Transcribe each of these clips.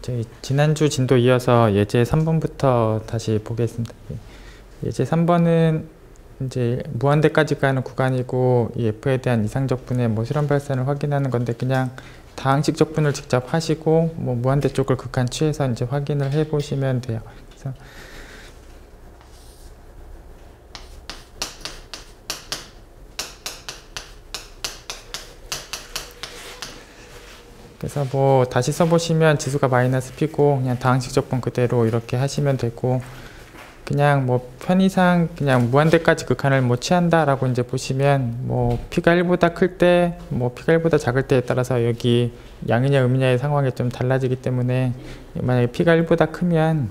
저희 지난주 진도 이어서 예제 3번부터 다시 보겠습니다. 예제 3번은 이제 무한대까지 가는 구간이고 이 f에 대한 이상적분의 뭐 실험 발산을 확인하는 건데 그냥 다항식 적분을 직접 하시고 뭐 무한대 쪽을 극한 취해서 이제 확인을 해 보시면 돼요. 그래서 뭐 다시 써보시면 지수가 마이너스 p고 그냥 다항식 적분 그대로 이렇게 하시면 되고, 그냥 뭐 편의상 그냥 무한대까지 극한을 뭐 취한다 라고 이제 보시면 뭐 p가 1보다 클 때 뭐 p가 1보다 작을 때에 따라서 여기 양이냐 음이냐의 상황이 좀 달라지기 때문에, 만약에 p가 1보다 크면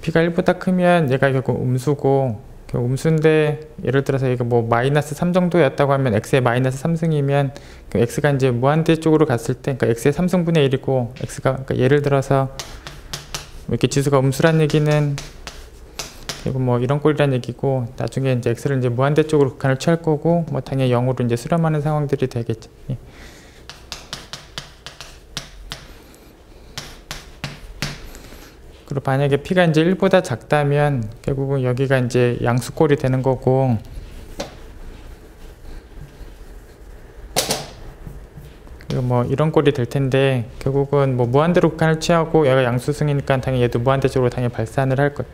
p가 1보다 크면 얘가 결국 음수고, 음수인데 예를 들어서 이거 뭐 마이너스 3 정도였다고 하면 x의 마이너스 3승이면 x가 이제 무한대 쪽으로 갔을 때, 그러니까 x의 3승분의 1이고 x가, 그러니까 예를 들어서 이렇게 지수가 음수란 얘기는 그리고 뭐 이런 꼴이란 얘기고, 나중에 이제 x를 이제 무한대 쪽으로 극한을 취할 거고 뭐 당연히 0으로 이제 수렴하는 상황들이 되겠죠. 그리고 만약에 p가 이제 1보다 작다면 결국은 여기가 이제 양수꼴이 되는 거고, 그리고 뭐 이런 꼴이 될 텐데 결국은 뭐 무한대로 극한을 취하고 얘가 양수승이니까 당연히 얘도 무한대 쪽으로 당연히 발산을 할 거예요.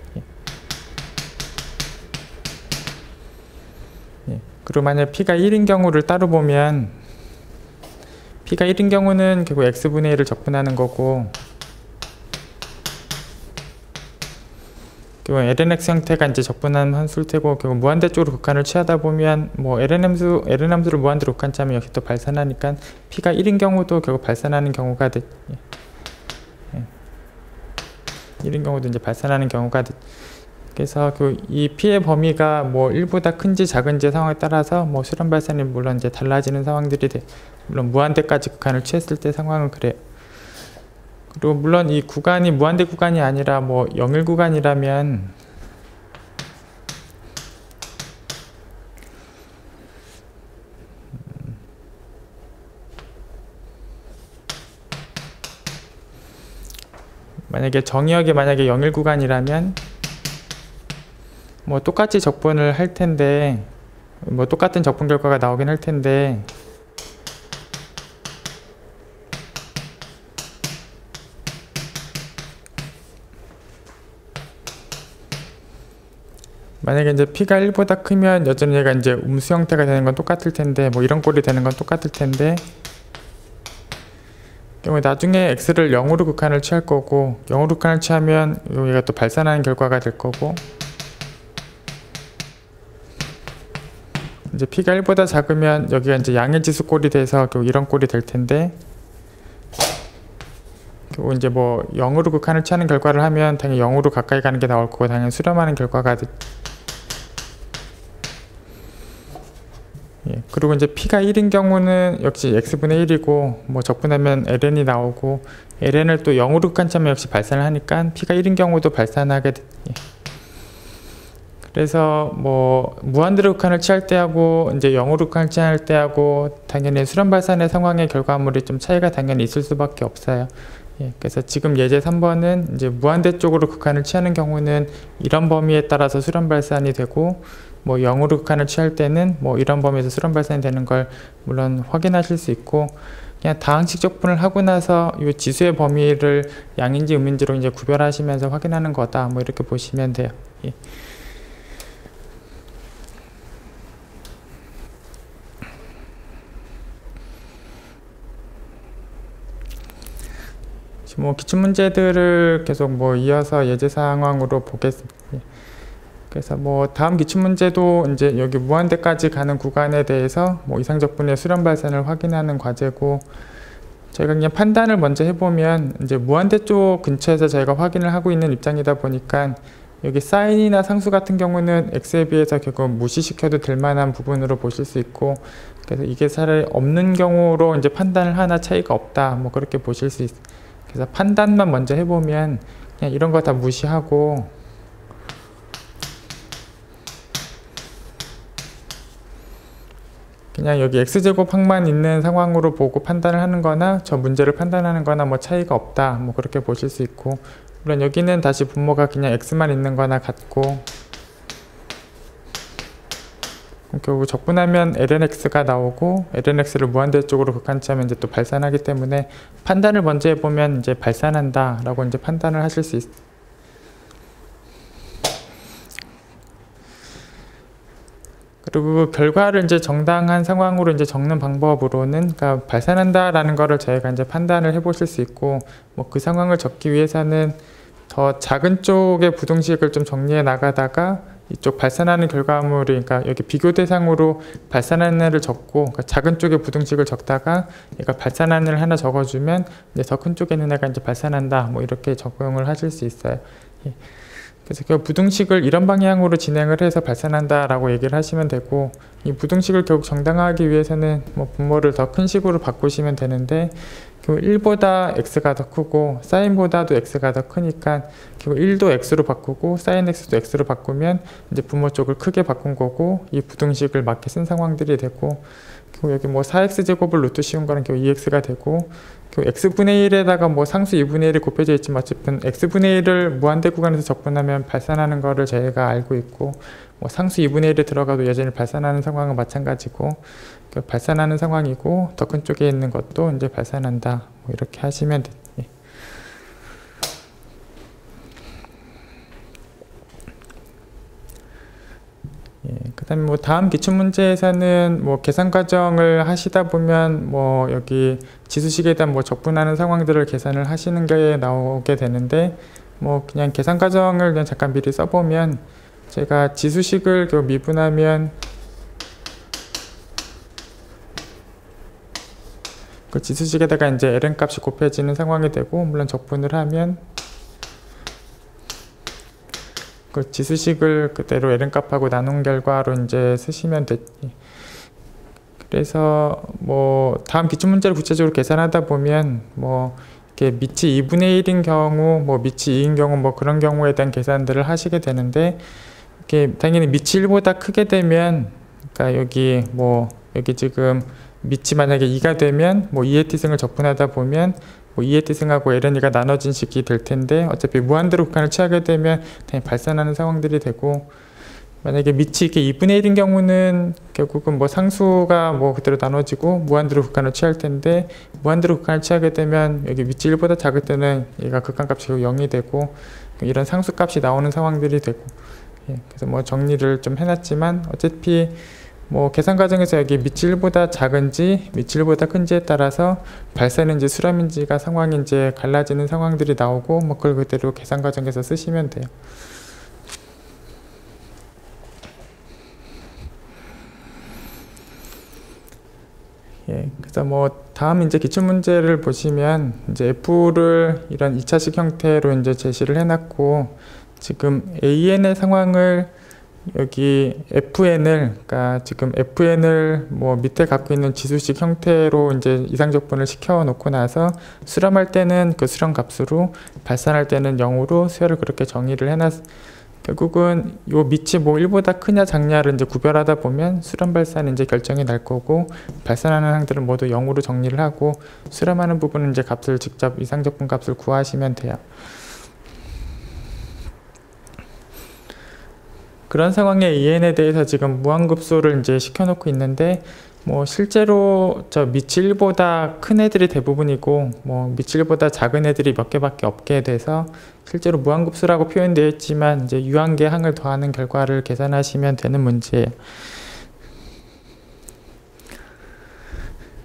그리고 만약 p가 1인 경우를 따로 보면 p가 1인 경우는 결국 x분의 1을 적분하는 거고, 결국 lnx 형태가 이제 적분한 함수일 테고, 결국 무한대 쪽으로 극한을 취하다 보면 뭐 ln 함수를 무한대로 극한 취하면 역시 또 발산하니까 p가 1인 경우도 결국 발산하는 경우가 1인 경우도 이제 발산하는 경우가 그래서 이 p의 범위가 뭐 1보다 큰지 작은지 상황에 따라서 뭐 수렴 발산이 물론 이제 달라지는 상황들이 물론 무한대까지 극한을 취했을 때 상황은 그래요. 그리고 물론 이 구간이 무한대 구간이 아니라 뭐 0일 구간이라면 만약에 정의역이 만약에 0일 구간이라면 뭐 똑같이 적분을 할 텐데, 뭐 똑같은 적분 결과가 나오긴 할 텐데, 만약에 이제 p가 1보다 크면 여전히 얘가 이제 음수 형태가 되는 건 똑같을 텐데, 뭐 이런 꼴이 되는 건 똑같을 텐데, 경우에 나중에 x를 0으로 극한을 취할 거고, 0으로 극한을 취하면 얘가 또 발산하는 결과가 될 거고, 이제 p가 1보다 작으면 여기가 이제 양의 지수 꼴이 돼서 결국 이런 꼴이 될 텐데, 결국 이제 뭐 0으로 극한을 취하는 결과를 하면 당연히 0으로 가까이 가는 게 나올 거고 당연히 수렴하는 결과가 그리고 이제 p가 1인 경우는 역시 x분의 1이고 뭐 적분하면 ln이 나오고, ln을 또 0으로 극한 취하면 역시 발산을 하니까 p가 1인 경우도 발산하게 그래서 뭐 무한대로 극한을 취할 때하고 이제 0으로 극한을 취할 때하고 당연히 수렴 발산의 상황의 결과물이 좀 차이가 당연히 있을 수밖에 없어요. 그래서 지금 예제 3번은 이제 무한대 쪽으로 극한을 취하는 경우는 이런 범위에 따라서 수렴 발산이 되고, 뭐 0으로 극한을 취할 때는 뭐 이런 범위에서 수렴 발산이 되는 걸 물론 확인하실 수 있고, 그냥 다항식 적분을 하고 나서 이 지수의 범위를 양인지 음인지로 이제 구별하시면서 확인하는 거다, 뭐 이렇게 보시면 돼요. 뭐 기출문제들을 계속 뭐 이어서 예제 상황으로 보겠습니다. 그래서 뭐 다음 기출문제도 이제 여기 무한대까지 가는 구간에 대해서 뭐 이상적분의 수렴 발산을 확인하는 과제고, 저희가 그냥 판단을 먼저 해보면 이제 무한대 쪽 근처에서 저희가 확인을 하고 있는 입장이다 보니까 여기 사인이나 상수 같은 경우는 x에 비해서 결국 무시시켜도 될 만한 부분으로 보실 수 있고, 그래서 이게 차라리 없는 경우로 이제 판단을 하나 차이가 없다, 뭐 그렇게 보실 수 있어요. 그래서 판단만 먼저 해보면 그냥 이런 거 다 무시하고 그냥 여기 x제곱 항만 있는 상황으로 보고 판단을 하는 거나 저 문제를 판단하는 거나 뭐 차이가 없다, 뭐 그렇게 보실 수 있고, 물론 여기는 다시 분모가 그냥 x만 있는 거나 같고, 결국 적분하면 lnx가 나오고, lnx를 무한대 쪽으로 극한치하면 이제 또 발산하기 때문에 판단을 먼저 해보면 이제 발산한다 라고 이제 판단을 하실 수 있어요. 그리고 그 결과를 이제 정당한 상황으로 이제 적는 방법으로는, 그러니까 발산한다라는 거를 저희가 이제 판단을 해보실 수 있고, 뭐 그 상황을 적기 위해서는 더 작은 쪽의 부등식을 좀 정리해 나가다가 이쪽 발산하는 결과물이, 그러니까 여기 비교 대상으로 발산하는 애를 적고, 그러니까 작은 쪽의 부등식을 적다가 얘가 발산하는 애를 하나 적어주면 이제 더 큰 쪽에 있는 애가 이제 발산한다, 뭐 이렇게 적용을 하실 수 있어요. 예. 그래서 그 부등식을 이런 방향으로 진행을 해서 발산한다라고 얘기를 하시면 되고, 이 부등식을 결국 정당화하기 위해서는 뭐 분모를 더 큰 식으로 바꾸시면 되는데, 결국 1보다 x가 더 크고 사인보다도 x가 더 크니까 결국 1도 x로 바꾸고 사인 x도 x로 바꾸면 이제 분모 쪽을 크게 바꾼 거고, 이 부등식을 맞게 쓴 상황들이 되고, 결국 여기 뭐 4x제곱을 루트 씌운 거는 결국 2x가 되고, x분의 1에다가 뭐 상수 2분의 1이 곱해져 있지만 어쨌든 x분의 1을 무한대 구간에서 적분하면 발산하는 거를 저희가 알고 있고, 뭐 상수 2분의 1에 들어가도 여전히 발산하는 상황은 마찬가지고, 발산하는 상황이고 더 큰 쪽에 있는 것도 이제 발산한다, 뭐 이렇게 하시면 됩니다. 그 다음에 뭐 다음 기출문제에서는 뭐 계산 과정을 하시다 보면 뭐 여기 지수식에다 뭐 적분하는 상황들을 계산을 하시는 게 나오게 되는데, 뭐 그냥 계산 과정을 그냥 잠깐 미리 써보면, 제가 지수식을 미분하면 그 지수식에다가 이제 ln 값이 곱해지는 상황이 되고, 물론 적분을 하면 그 지수식을 그대로 ln 값하고 나눈 결과로 이제 쓰시면 되지. 그래서 뭐 다음 기출문제를 구체적으로 계산하다 보면 뭐 이렇게 밑이 2분의 1인 경우, 뭐 밑이 2인 경우, 뭐 그런 경우에 대한 계산들을 하시게 되는데, 이렇게 당연히 밑이 1보다 크게 되면, 그러니까 여기 뭐 여기 지금 밑이 만약에 2가 되면 뭐 2의 t승을 적분하다 보면 뭐 2의 t승하고 ln이가 나눠진 식이 될 텐데, 어차피 무한대로 극한을 취하게 되면 당연히 발산하는 상황들이 되고, 만약에 밑이 이렇게 2분의 1인 경우는 결국은 뭐 상수가 뭐 그대로 나눠지고 무한대로 극한을 취할 텐데, 무한대로 극한을 취하게 되면 여기 밑이 1보다 작을 때는 얘가 극한값이 0이 되고, 이런 상수값이 나오는 상황들이 되고, 그래서 뭐 정리를 좀 해놨지만 어차피 뭐 계산 과정에서 여기 밑이 1보다 작은지 밑이 1보다 큰지에 따라서 발산인지 수렴인지가 상황이 이제 갈라지는 상황들이 나오고, 뭐 그걸 그대로 계산 과정에서 쓰시면 돼요. 그래서 뭐 다음 이제 기출문제를 보시면 이제 F를 이런 2차식 형태로 이제 제시를 해놨고, 지금 AN의 상황을 여기 FN을, 그러니까 지금 FN을 뭐 밑에 갖고 있는 지수식 형태로 이제 이상적분을 시켜 놓고 나서 수렴할 때는 그 수렴 값으로, 발산할 때는 0으로 수열을 그렇게 정의를 해놨. 결국은 요 밑이 뭐 1보다 크냐 작냐를 이제 구별하다 보면 수렴 발산 이제 결정이 날 거고, 발산하는 항들은 모두 0으로 정리를 하고, 수렴하는 부분은 이제 값을 직접 이상적분 값을 구하시면 돼요. 그런 상황에 EN에 대해서 지금 무한급수를 이제 시켜놓고 있는데, 뭐 실제로 저 밑이 1보다 큰 애들이 대부분이고, 뭐 밑이 1보다 작은 애들이 몇 개밖에 없게 돼서 실제로 무한급수라고 표현되어 있지만 이제 유한계 항을 더하는 결과를 계산하시면 되는 문제예요.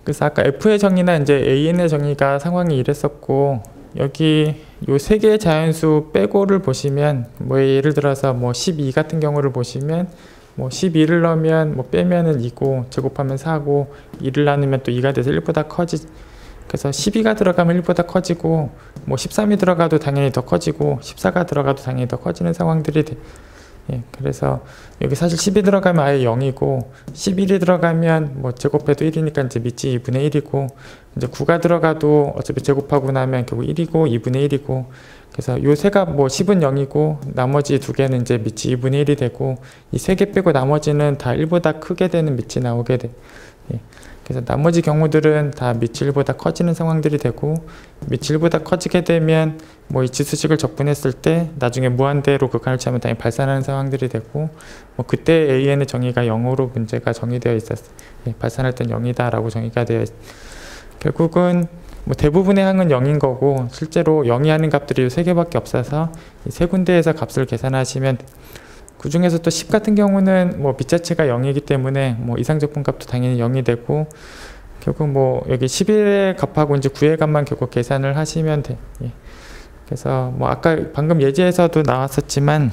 그래서 아까 F의 정의나 이제 AN의 정의가 상황이 이랬었고, 여기 요 세 개의 자연수 빼고를 보시면, 뭐 예를 들어서 뭐 12 같은 경우를 보시면, 뭐 12를 넣으면 뭐 빼면은 2고 제곱하면 4고 2를 나누면 또 2가 돼서 1보다 커지. 그래서 12가 들어가면 1보다 커지고, 뭐 13이 들어가도 당연히 더 커지고 14가 들어가도 당연히 더 커지는 상황들이 돼. 그래서 여기 사실 10이 들어가면 아예 0이고, 11이 들어가면 뭐 제곱해도 1이니까 이제 밑이 2분의 1이고, 이제 9가 들어가도 어차피 제곱하고 나면 결국 1이고 2분의 1이고, 그래서 요 세가 뭐 10은 0이고 나머지 두 개는 이제 밑이 2분의 1이 되고, 이 세 개 빼고 나머지는 다 1보다 크게 되는 밑이 나오게 돼. 예. 그래서 나머지 경우들은 다 밑이 1보다 커지는 상황들이 되고, 밑이 1보다 커지게 되면 뭐 이 지수식을 적분했을 때 나중에 무한대로 극한을 취하면 당연히 발산하는 상황들이 되고, 뭐 그때 AN의 정의가 0으로 문제가 정의되어 있었어요. 예, 발산할 땐 0이다 라고 정의가 되어 결국은 뭐 대부분의 항은 0인 거고, 실제로 0이 하는 값들이 3개밖에 없어서 이 3군데에서 값을 계산하시면, 그 중에서 또 10 같은 경우는 뭐 빛 자체가 0이기 때문에 뭐 이상적분 값도 당연히 0이 되고, 결국 뭐 여기 11의 값하고 이제 9의 값만 결국 계산을 하시면 돼. 예. 그래서 뭐 아까 방금 예제에서도 나왔었지만,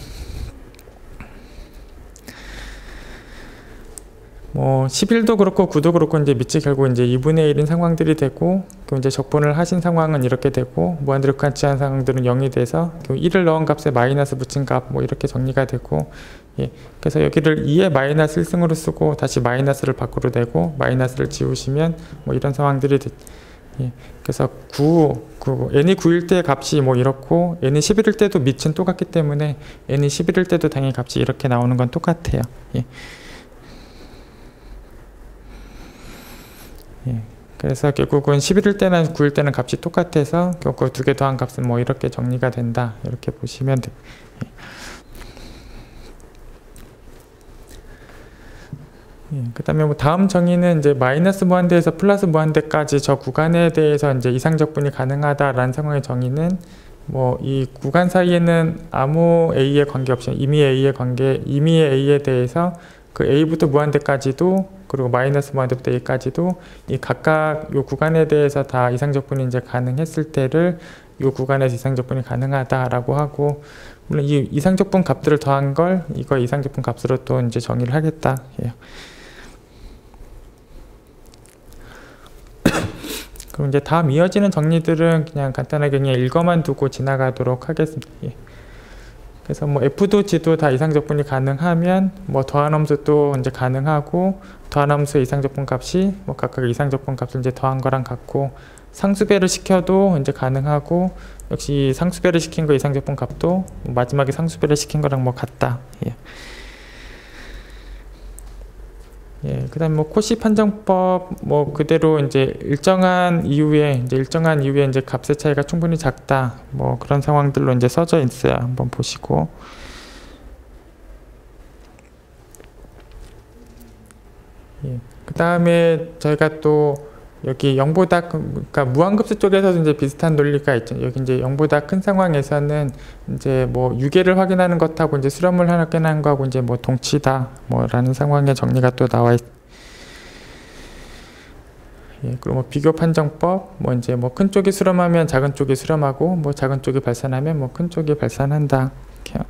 뭐 11도 그렇고 9도 그렇고 이제 밑이 결국 이제 2분의 1인 상황들이 되고, 그럼 이제 적분을 하신 상황은 이렇게 되고, 무한대로 극한치한 상황들은 0이 돼서 1을 넣은 값에 마이너스 붙인 값 뭐 이렇게 정리가 되고, 예. 그래서 여기를 2의 마이너스 1승으로 쓰고 다시 마이너스를 밖으로 내고 마이너스를 지우시면 뭐 이런 상황들이 예. 그래서 n이 9일 때 값이 뭐 이렇고, n이 11일 때도 밑은 똑같기 때문에 n이 11일 때도 당연히 값이 이렇게 나오는 건 똑같아요. 예. 예. 그래서 결국은 11일 때는 9일 때는 값이 똑같아서 결국 두 개 더한 값은 뭐 이렇게 정리가 된다, 이렇게 보시면 돼요. 예. 그 다음에 뭐 다음 정의는 이제 마이너스 무한대에서 플러스 무한대까지 저 구간에 대해서 이제 이상적분이 가능하다라는 상황의 정의는, 뭐 이 구간 사이에는 아무 a에 관계없이 임의 a에 대해서 그 a부터 무한대까지도, 그리고 마이너스 무한대부터 a까지도 이 각각 요 구간에 대해서 다 이상적분이 이제 가능했을 때를 요 구간에서 이상적분이 가능하다라고 하고, 물론 이 이상적분 값들을 더한 걸 이거 이상적분 값으로 또 이제 정의를 하겠다. 예. 그럼 이제 다음 이어지는 정리들은 그냥 간단하게 그냥 읽어만 두고 지나가도록 하겠습니다. 예. 그래서 뭐 F도 G도 다 이상적분이 가능하면 뭐 더한함수도 이제 가능하고, 더한함수의 이상적분 값이 뭐 각각 이상적분 값을 이제 더한 거랑 같고, 상수배를 시켜도 이제 가능하고, 역시 상수배를 시킨 거 이상적분 값도 마지막에 상수배를 시킨 거랑 뭐 같다. 예. 예, 그 다음에 뭐 코시 판정법 뭐 그대로 이제 일정한 이후에 이제 값의 차이가 충분히 작다, 뭐 그런 상황들로 이제 써져 있어요. 한번 보시고. 예, 그 다음에 저희가 또 여기 0보다 그러니까 무한급수 쪽에서도 이제 비슷한 논리가 있죠. 여기 이제 0보다 큰 상황에서는 이제 뭐 유계를 확인하는 것하고 이제 수렴을 확인하는 거하고 이제 뭐 동치다 뭐라는 상황의 정리가 또 나와 있. 예, 그리고 뭐 비교 판정법 뭐 이제 뭐 큰 쪽이 수렴하면 작은 쪽이 수렴하고, 뭐 작은 쪽이 발산하면 뭐 큰 쪽이 발산한다. 이렇게요.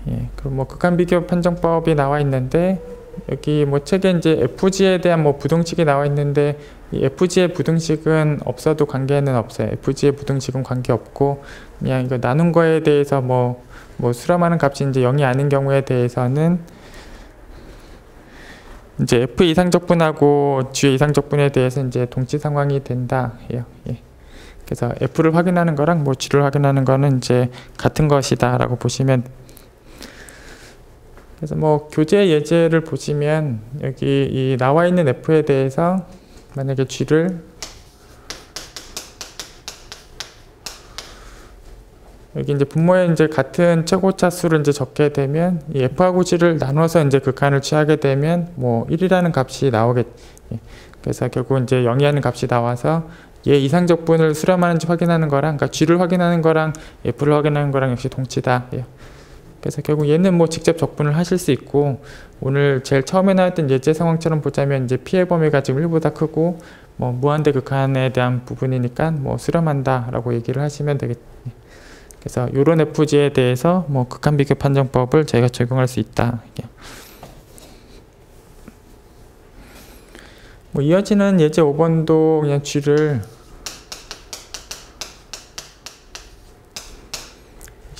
예, 그리고 뭐 극한 비교 판정법이 나와 있는데, 여기 뭐 책에 이제 FG에 대한 뭐 부등식이 나와 있는데, 이 FG의 부등식은 없어도 관계는 없어요. FG의 부등식은 관계 없고, 그냥 이거 나눈 거에 대해서 뭐 수렴하는 값이 이제 0이 아닌 경우에 대해서는 이제 F 이상적분하고 G의 이상적분에 대해서 이제 동치 상황이 된다 해요. 예. 그래서 F를 확인하는 거랑 뭐 G를 확인하는 거는 이제 같은 것이다라고 보시면. 그래서 뭐 교재 예제를 보시면 여기 이 나와 있는 F에 대해서 만약에 G를 여기 이제 분모에 이제 같은 최고차 수를 이제 적게 되면 이 F하고 G를 나눠서 이제 극한을 취하게 되면 뭐 1이라는 값이 나오겠. 그래서 결국 이제 0이 하는 값이 나와서 얘 이상적분을 수렴하는지 확인하는 거랑, 그러니까 G를 확인하는 거랑 F를 확인하는 거랑 역시 동치다. 그래서 결국 얘는 뭐 직접 적분을 하실 수 있고, 오늘 제일 처음에 나왔던 예제 상황처럼 보자면 이제 피해 범위가 지금 1보다 크고 뭐 무한대 극한에 대한 부분이니까 뭐 수렴한다라고 얘기를 하시면 되겠죠. 그래서 이런 FG에 대해서 뭐 극한 비교 판정법을 저희가 적용할 수 있다. 뭐 이어지는 예제 5번도 그냥 G를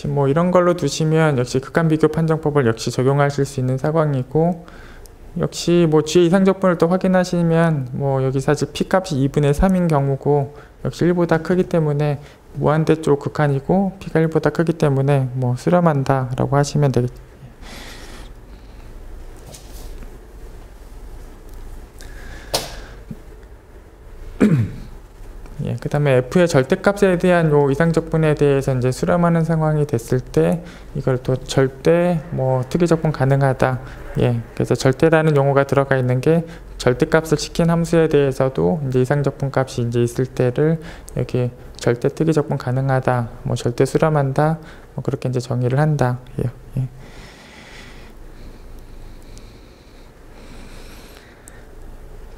뭐 이런 걸로 두시면 역시 극한 비교 판정법을 역시 적용하실 수 있는 상황이고, 역시 뭐 G의 이상적분을 또 확인하시면 뭐 여기 사실 P 값이 2분의 3인 경우고 역시 1보다 크기 때문에 무한대 쪽 극한이고 P가 1보다 크기 때문에 뭐 수렴한다 라고 하시면 되겠죠. 예, 그 다음에 f의 절대값에 대한 요 이상적분에 대해서 이제 수렴하는 상황이 됐을 때 이걸 또 절대 뭐 특이적분 가능하다. 예, 그래서 절대라는 용어가 들어가 있는 게 절대값을 시킨 함수에 대해서도 이제 이상적분 값이 이제 있을 때를 여기 절대 특이적분 가능하다. 뭐 절대 수렴한다. 뭐 그렇게 이제 정의를 한다. 예, 예.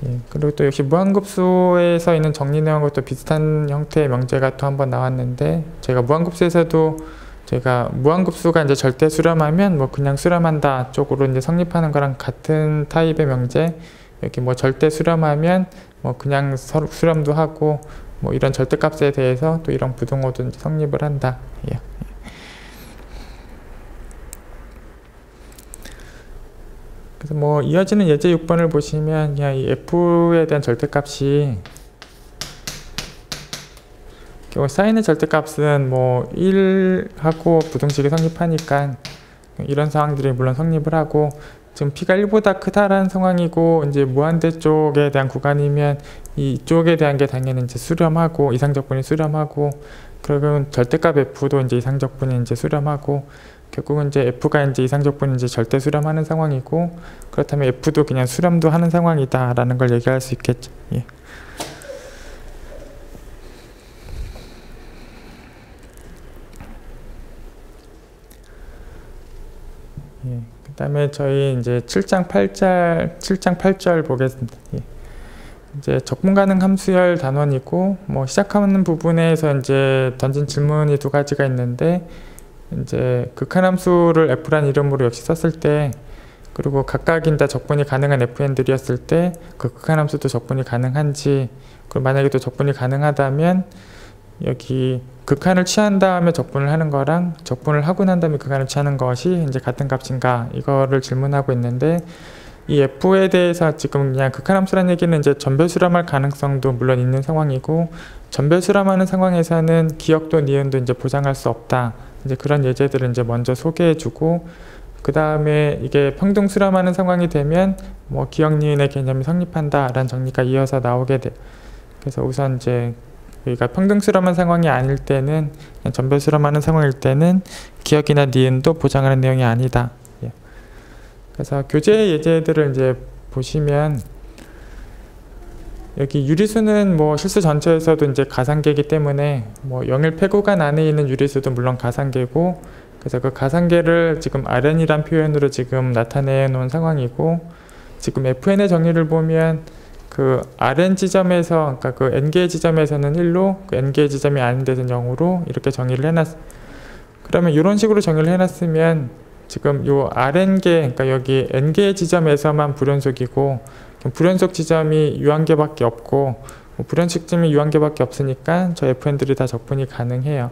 예, 그리고 또 역시 무한급수에서 있는 정리 내용과 또 비슷한 형태의 명제가 또 한번 나왔는데, 제가 무한급수에서도 제가 무한급수가 이제 절대 수렴하면 뭐 그냥 수렴한다 쪽으로 이제 성립하는 거랑 같은 타입의 명제, 이렇게 뭐 절대 수렴하면 뭐 그냥 서로 수렴도 하고 뭐 이런 절대값에 대해서 또 이런 부등호도 이제 성립을 한다. 예. 그래서 뭐 이어지는 예제 6번을 보시면 그냥 이 f에 대한 절대값이 결국 사인의 절대값은 뭐 1하고 부등식이 성립하니까 이런 상황들이 물론 성립을 하고, 지금 p가 1보다 크다라는 상황이고 이제 무한대 쪽에 대한 구간이면 이쪽에 대한 게 당연히 이제 수렴하고 이상적분이 수렴하고, 그러면 절대값 f도 이제 이상적분이 이제 수렴하고, 결국은 이제 f가 이제 이상적분이 이제 절대 수렴하는 상황이고, 그렇다면 f도 그냥 수렴도 하는 상황이다라는 걸 얘기할 수 있겠죠. 예. 예. 그 다음에 저희 이제 7장 8절 보겠습니다. 예. 이제 적분 가능 함수열 단원이고, 뭐 시작하는 부분에서 이제 던진 질문이 두 가지가 있는데, 이제 극한함수를 f란 이름으로 역시 썼을 때, 그리고 각각인 다 적분이 가능한 fn들이었을 때 그 극한함수도 적분이 가능한지, 그리고 만약에 또 적분이 가능하다면 여기 극한을 취한 다음에 적분을 하는 거랑 적분을 하고 난 다음에 극한을 취하는 것이 이제 같은 값인가, 이거를 질문하고 있는데, 이 f에 대해서 지금 그냥 극한함수라는 얘기는 이제 전별 수렴할 가능성도 물론 있는 상황이고, 전별 수렴하는 상황에서는 기억도 니은도 이제 보장할 수 없다. 이제 그런 예제들을 이제 먼저 소개해주고, 그 다음에 이게 평등 수렴하는 상황이 되면 뭐 기억 니은의 개념이 성립한다라는 정리가 이어서 나오게 돼. 그래서 우선 이제 우리가 평등 수렴한 상황이 아닐 때는, 그냥 전별 수렴하는 상황일 때는 기억이나 니은도 보장하는 내용이 아니다. 예. 그래서 교재 예제들을 이제 보시면 여기 유리수는 뭐 실수 전체에서도 이제 가상계이기 때문에 뭐 영일 폐구간 안에 있는 유리수도 물론 가상계고, 그래서 그 가상계를 지금 Rn이란 표현으로 지금 나타내 놓은 상황이고, 지금 Fn의 정의를 보면 그 Rn 지점에서, 그러니까 그 N개의 지점에서는 1로, 그 N개의 지점이 아닌 데서는 0으로 이렇게 정의를 해놨. 그러면 이런 식으로 정의를 해놨으면 지금 요 Rn개, 그러니까 여기 N개의 지점에서만 불연속이고, 불연속 지점이 유한개밖에 없고, 불연속 지점이 유한개밖에 없으니까 저 fn들이 다 적분이 가능해요.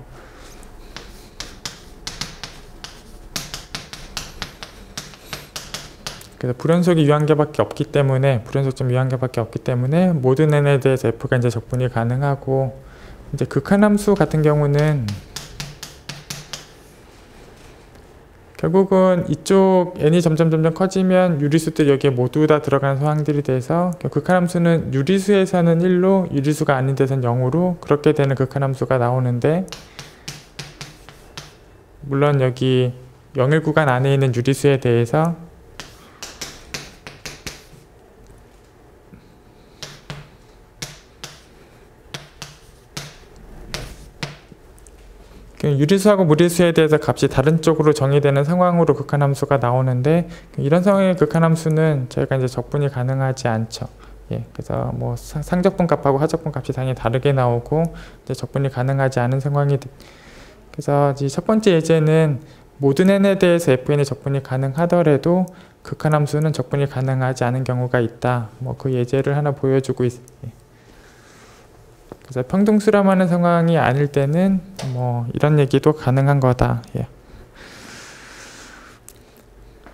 그래서 불연속이 유한개밖에 없기 때문에, 불연속점 유한개밖에 없기 때문에 모든 n에 대해서 f가 이제 적분이 가능하고, 이제 극한함수 같은 경우는 결국은 이쪽 n이 점점 커지면 유리수들이 여기에 모두 다 들어가는 상황들이 돼서, 극한함수는 유리수에서는 1로, 유리수가 아닌 데서는 0으로 그렇게 되는 극한함수가 나오는데, 물론 여기 영일 구간 안에 있는 유리수에 대해서 유리수하고 무리수에 대해서 값이 다른 쪽으로 정의되는 상황으로 극한함수가 나오는데, 이런 상황의 극한함수는 저희가 이제 적분이 가능하지 않죠. 예, 그래서 뭐 상적분 값하고 하적분 값이 당연히 다르게 나오고 이제 적분이 가능하지 않은 상황이 그래서 이 첫 번째 예제는 모든 n에 대해서 fn의 적분이 가능하더라도 극한함수는 적분이 가능하지 않은 경우가 있다. 뭐 그 예제를 하나 보여주고 있습니다. 그래서 평등 수렴하는 상황이 아닐 때는 뭐 이런 얘기도 가능한 거다. 예.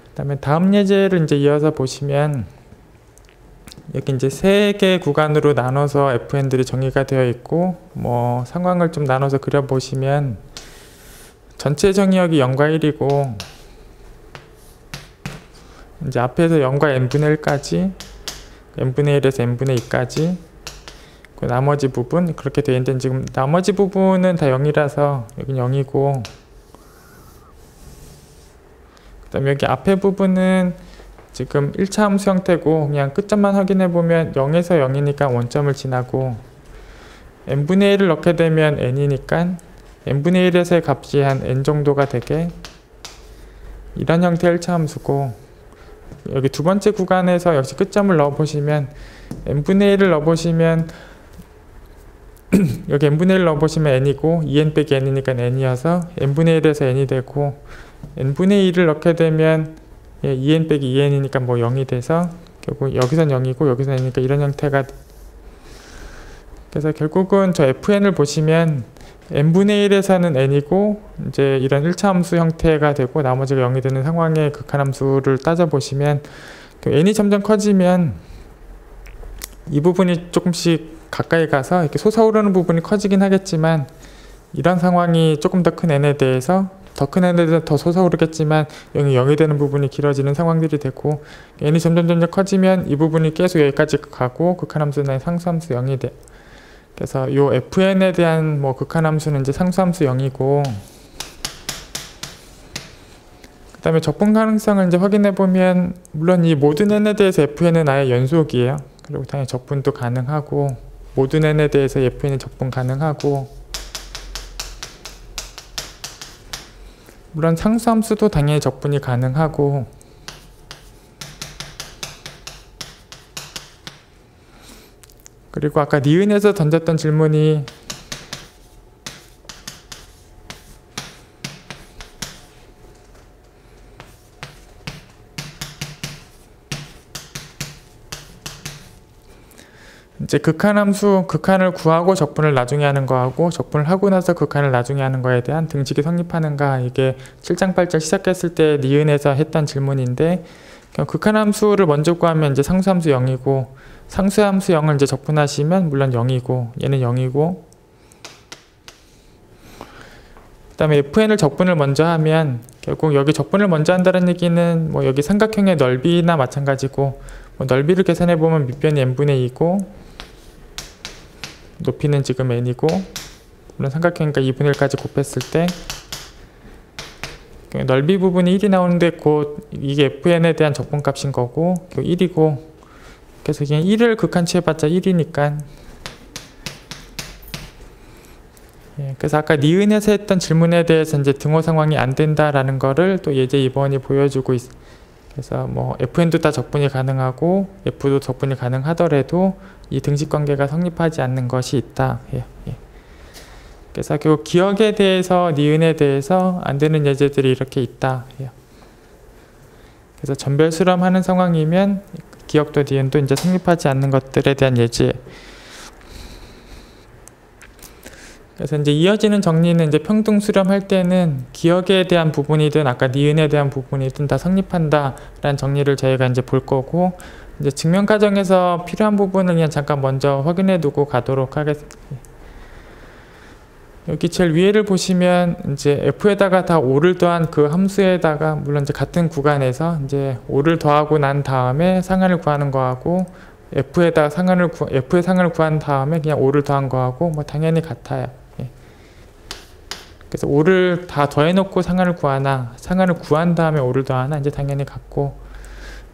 그다음에 다음 예제를 이제 이어서 보시면 여기 이제 세 개 구간으로 나눠서 fn들이 정의가 되어 있고, 뭐 상황을 좀 나눠서 그려 보시면 전체 정의역이 0과 1이고, 이제 앞에서 0과 n분의 1까지, n분의 1에서 n분의 2까지, 그 나머지 부분 그렇게 돼 있는데 지금 나머지 부분은 다 0이라서 여긴 0이고, 그 다음에 여기 앞에 부분은 지금 1차 함수 형태고 그냥 끝점만 확인해 보면 0에서 0이니까 원점을 지나고 n분의 1을 넣게 되면 n이니까 n분의 1에서의 값이 한 n 정도가 되게 이런 형태의 1차 함수고, 여기 두 번째 구간에서 역시 끝점을 넣어 보시면 n분의 1을 넣어 보시면 여기 n분의 1 넣어 보시면 n이고 2n 빼기 n이니까 n이어서 n분의 1에서 n이 되고, n분의 1을 넣게 되면 2n 빼기 2n이니까 뭐 0이 돼서 결국 여기선 0이고 여기선 n이니까 이런 형태가. 그래서 결국은 저 fn을 보시면 n분의 1에서는 n이고 이제 이런 1차 함수 형태가 되고 나머지가 0이 되는 상황의 극한함수를 따져보시면 n이 점점 커지면 이 부분이 조금씩 가까이 가서 이렇게 솟아오르는 부분이 커지긴 하겠지만, 이런 상황이 조금 더 큰 n에 대해서 더 큰 n에 대해서 더 솟아오르겠지만 0이 되는 부분이 길어지는 상황들이 되고, n이 점점 커지면 이 부분이 계속 여기까지 가고 극한함수는 상수함수 0이 돼. 그래서 요 fn에 대한 뭐 극한함수는 이제 상수함수 0이고, 그 다음에 적분 가능성을 이제 확인해 보면 물론 이 모든 n에 대해서 fn은 아예 연속이에요. 그리고 당연히 적분도 가능하고, 모든 n에 대해서 fn이 적분 가능하고, 물론 상수함수도 당연히 적분이 가능하고, 그리고 아까 니은에서 던졌던 질문이 이제 극한함수, 극한을 구하고 적분을 나중에 하는 거하고 적분을 하고 나서 극한을 나중에 하는 거에 대한 등식이 성립하는가, 이게 7장 8절 시작했을 때 니은에서 했던 질문인데, 극한함수를 먼저 구하면 이제 상수함수 0이고 상수함수 0을 이제 적분하시면 물론 0이고 얘는 0이고, 그 다음에 fn을 적분을 먼저 하면 결국 여기 적분을 먼저 한다는 얘기는 뭐 여기 삼각형의 넓이나 마찬가지고, 뭐 넓이를 계산해 보면 밑변이 n분의 2고 높이는 지금 n이고, 물론 삼각형이니까 2분의 1까지 곱했을 때 넓이 부분이 1이 나오는데 곧 이게 fn에 대한 적분값인 거고 1이고, 그래서 그냥 1을 극한치해봤자 1이니까. 그래서 아까 니은에서 했던 질문에 대해서 이제 등호 상황이 안 된다라는 거를 또 예제 2번이 보여주고 있어. 그래서 뭐 fn도 다 적분이 가능하고 f도 적분이 가능하더라도 이 등식 관계가 성립하지 않는 것이 있다. 그래서 결국 기억에 대해서, 니은에 대해서 안 되는 예제들이 이렇게 있다. 그래서 전별 수렴하는 상황이면 기억도 니은도 이제 성립하지 않는 것들에 대한 예제. 그래서 이제 이어지는 정리는 이제 평등 수렴할 때는 기억에 대한 부분이든 아까 니은에 대한 부분이든 다 성립한다라는 정리를 저희가 이제 볼 거고, 이제 증명 과정에서 필요한 부분을 그냥 잠깐 먼저 확인해 두고 가도록 하겠습니다. 여기 제일 위에를 보시면 이제 f에다가 다 5를 더한 그 함수에다가 물론 이제 같은 구간에서 이제 5를 더하고 난 다음에 상한을 구하는 거하고 f에다 f의 상한을 구한 다음에 그냥 5를 더한 거하고 뭐 당연히 같아요. 그래서 5를 다 더해놓고 상한을 구하나 상한을 구한 다음에 5를 더하나 이제 당연히 같고,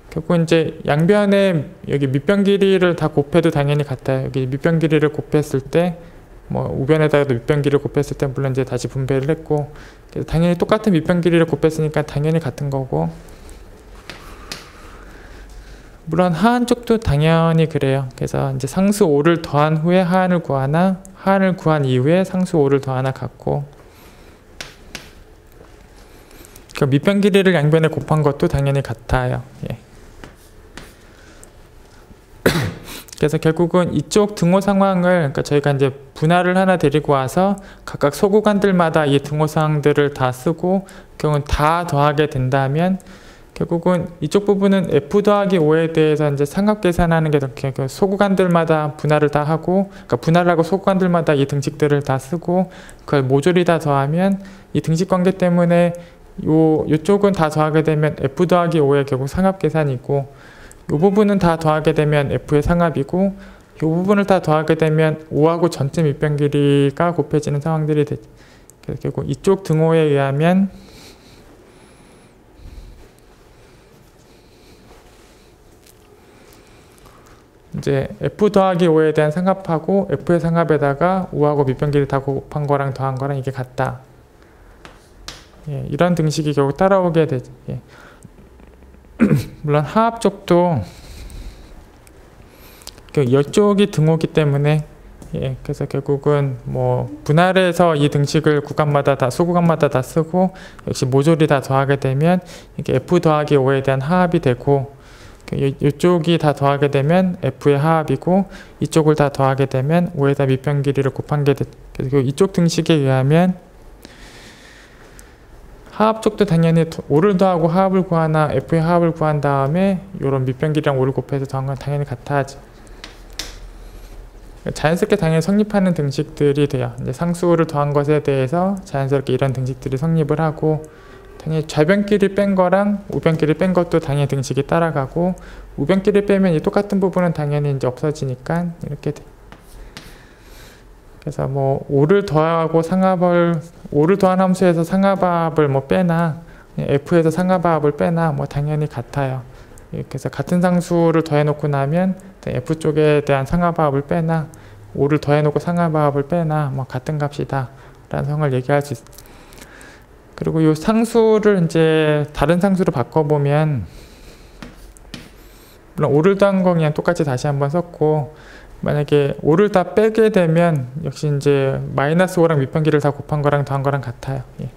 결국 이제 양변에 여기 밑변 길이를 다 곱해도 당연히 같아요. 여기 밑변 길이를 곱했을 때 뭐 우변에다가도 밑변 길이를 곱했을 때 물론 이제 다시 분배를 했고, 그래서 당연히 똑같은 밑변 길이를 곱했으니까 당연히 같은 거고, 물론 하한 쪽도 당연히 그래요. 그래서 이제 상수 5를 더한 후에 하한을 구하나 하한을 구한 이후에 상수 5를 더하나 같고, 그 밑변 길이를 양변에 곱한 것도 당연히 같아요. 그래서 결국은 이쪽 등호 상황을, 그러니까 저희가 이제 분할을 하나 데리고 와서 각각 소구간들마다 이 등호 상황들을 다 쓰고 결국은 다 더하게 된다면 결국은 이쪽 부분은 f 더하기 5에 대해서 이제 상합 계산하는 게 더, 소구간들마다 분할을 다 하고, 그러니까 분할하고 소구간들마다 이 등식들을 다 쓰고 그걸 모조리 다 더하면 이 등식 관계 때문에 요쪽은 다 더하게 되면 f 더하기 5의 결국 상합 계산이고, 이 부분은 다 더하게 되면 f의 상합이고, 부분을 다 더하게 되면 5하고 전체 밑변 길이가 곱해지는 상황들이 되죠. 그래서 결국 이쪽 등호에 의하면 이제 F 더하기 5에 대한 상합하고 F의 상합에다가 5하고 밑변 길이 다 곱한 거랑 더한 거랑 이게 같다. 예, 이런 등식이 결국 따라오게 되죠. 예. 물론 하합 쪽도 이쪽이 등호기 때문에 예, 그래서 결국은 뭐 분할해서 이 등식을 구간마다 다 소구간마다 다 쓰고 역시 모조리 다 더하게 되면 이게 F 더하기 5에 대한 하합이 되고 이쪽이 다 더하게 되면 F의 하합이고 이쪽을 다 더하게 되면 5에다 밑변 길이를 곱한 게 되죠. 그래서 이쪽 등식에 의하면 하합 쪽도 당연히 5를 더하고 하합을 구하나 F의 하합을 구한 다음에 이런 밑변 길이랑 5를 곱해서 더한 건 당연히 같아야죠. 자연스럽게 당연히 성립하는 등식들이 돼요. 이제 상수를 더한 것에 대해서 자연스럽게 이런 등식들이 성립을 하고 당연히 좌변끼리 뺀 거랑 우변끼리 뺀 것도 당연히 등식이 따라가고 우변끼리 빼면 이 똑같은 부분은 당연히 이제 없어지니까 이렇게 돼. 그래서 뭐 5를 더하고 상합을 5를 더한 함수에서 상합합을 뭐 빼나 F에서 상합합을 빼나 뭐 당연히 같아요. 그래서 같은 상수를 더해놓고 나면 F 쪽에 대한 상합합을 빼나 5를 더해놓고 상합합을 빼나 뭐 같은 값이다 라는 성을 얘기할 수 있어요. 그리고 이 상수를 이제 다른 상수로 바꿔보면 물론 5를 더한 거 그냥 똑같이 다시 한번 썼고 만약에 5를 다 빼게 되면 역시 이제 마이너스 5랑 밑변 길이를 다 곱한 거랑 더한 거랑 같아요. 예.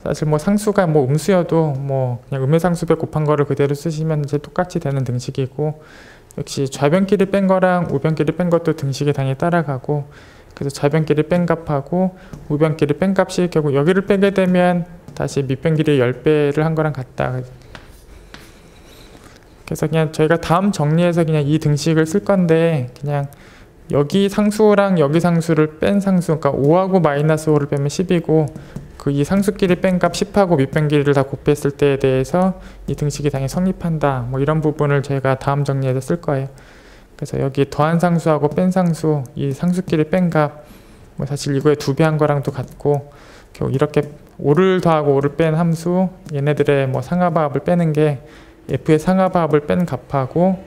사실 뭐 상수가 뭐 음수여도 뭐 그냥 음의 상수배 곱한 거를 그대로 쓰시면 이제 똑같이 되는 등식이고 역시 좌변끼리 뺀 거랑 우변끼리 뺀 것도 등식이 당연히 따라가고 그래서 좌변끼리 뺀 값하고 우변끼리 뺀 값이 결국 여기를 빼게 되면 다시 밑변 길이 10배를 한 거랑 같다. 그래서 그냥 저희가 다음 정리해서 그냥 이 등식을 쓸 건데 그냥 여기 상수랑 여기 상수를 뺀 상수 그러니까 5하고 마이너스 5를 빼면 10이고 그 이 상수끼리 뺀 값 10하고 밑변 길이를 다 곱했을 때에 대해서 이 등식이 당연히 성립한다. 뭐 이런 부분을 저희가 다음 정리해서 쓸 거예요. 그래서 여기 더한 상수하고 뺀 상수 이 상수끼리 뺀 값 뭐 사실 이거에 2배 한 거랑도 같고 결국 이렇게 5를 더하고 5를 뺀 함수 얘네들의 뭐 상합합을 빼는 게 F의 상합합을 뺀 값하고